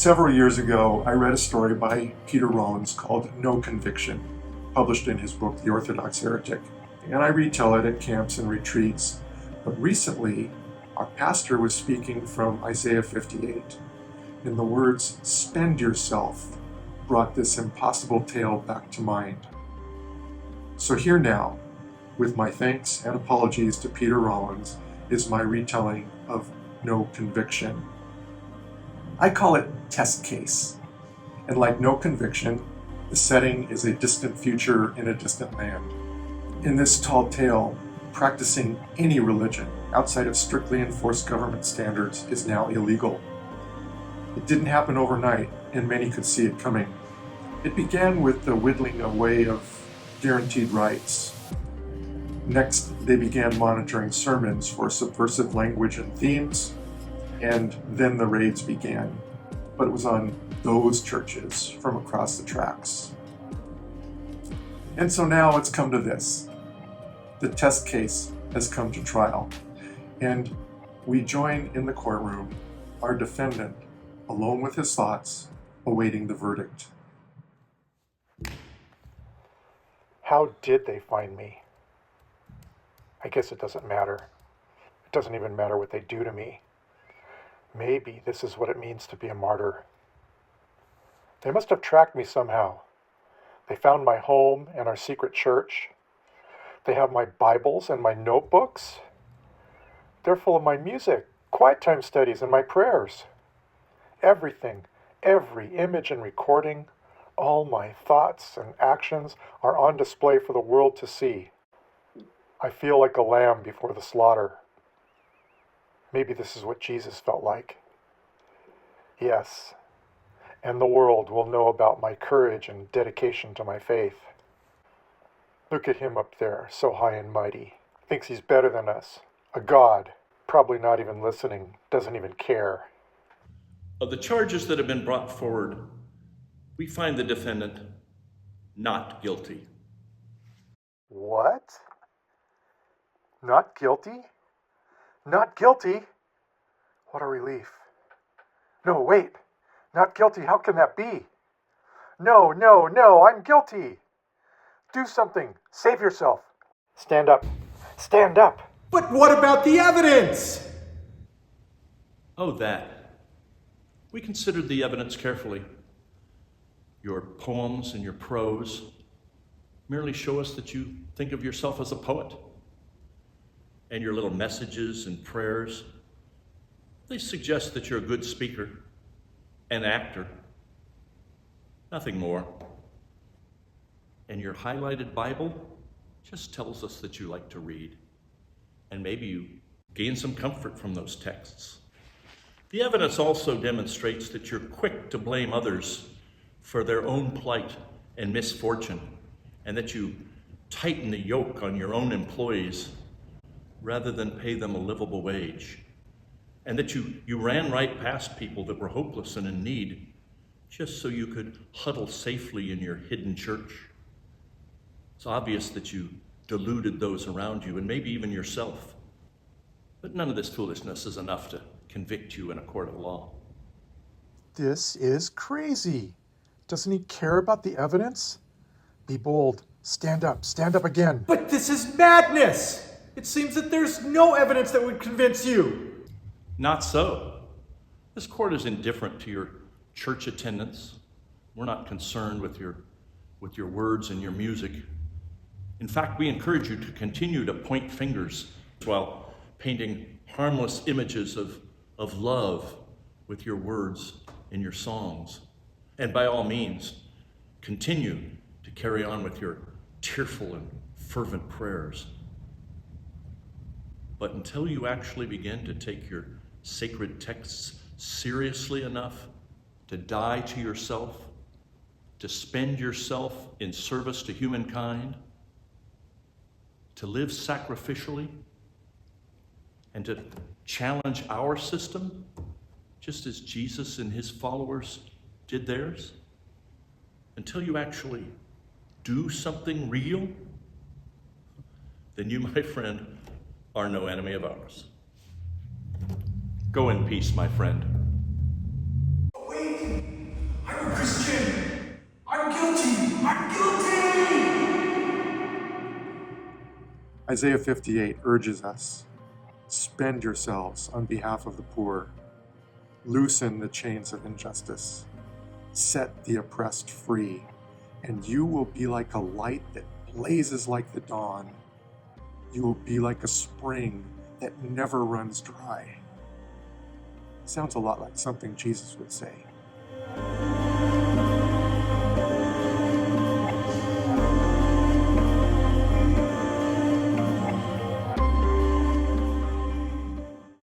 Several years ago, I read a story by Peter Rollins called No Conviction, published in his book, The Orthodox Heretic. And I retell it at camps and retreats. But recently, our pastor was speaking from Isaiah 58, and the words, "spend yourself," brought this impossible tale back to mind. So here now, with my thanks and apologies to Peter Rollins, is my retelling of No Conviction. I call it Test Case, and like No Conviction, the setting is a distant future in a distant land. In this tall tale, practicing any religion outside of strictly enforced government standards is now illegal. It didn't happen overnight, and many could see it coming. It began with the whittling away of guaranteed rights. Next, they began monitoring sermons for subversive language and themes, and then the raids began. But it was on those churches from across the tracks. And so now it's come to this. The test case has come to trial, and we join in the courtroom our defendant, alone with his thoughts, awaiting the verdict. How did they find me? I guess it doesn't matter. It doesn't even matter what they do to me. Maybe this is what it means to be a martyr. They must have tracked me somehow. They found my home and our secret church. They have my Bibles and my notebooks. They're full of my music, quiet time studies, and my prayers. Everything, every image and recording, all my thoughts and actions are on display for the world to see. I feel like a lamb before the slaughter. Maybe this is what Jesus felt like. Yes, and the world will know about my courage and dedication to my faith. Look at him up there, so high and mighty. Thinks he's better than us. A god, probably not even listening, doesn't even care. Of the charges that have been brought forward, we find the defendant not guilty. What? Not guilty? Not guilty? What a relief. No, wait. Not guilty, how can that be? No, I'm guilty. Do something. Save yourself. Stand up. Stand up. But what about the evidence? Oh, that. We considered the evidence carefully. Your poems and your prose merely show us that you think of yourself as a poet. And your little messages and prayers, they suggest that you're a good speaker, an actor, nothing more. And your highlighted Bible just tells us that you like to read. And maybe you gain some comfort from those texts. The evidence also demonstrates that you're quick to blame others for their own plight and misfortune, and that you tighten the yoke on your own employees rather than pay them a livable wage, and that you ran right past people that were hopeless and in need just so you could huddle safely in your hidden church. It's obvious that you deluded those around you and maybe even yourself. But none of this foolishness is enough to convict you in a court of law. This is crazy. Doesn't he care about the evidence? Be bold. Stand up again. But this is madness! It seems that there's no evidence that would convince you. Not so. This court is indifferent to your church attendance. We're not concerned with your words and your music. In fact, we encourage you to continue to point fingers while painting harmless images of love with your words and your songs. And by all means, continue to carry on with your tearful and fervent prayers. But until you actually begin to take your sacred texts seriously enough to die to yourself, to spend yourself in service to humankind, to live sacrificially, and to challenge our system, just as Jesus and his followers did theirs, until you actually do something real, then you, my friend, are no enemy of ours. Go in peace, my friend. Wait! Isaiah 58 urges us, spend yourselves on behalf of the poor, loosen the chains of injustice, set the oppressed free, and you will be like a light that blazes like the dawn. You will be like a spring that never runs dry. Sounds a lot like something Jesus would say.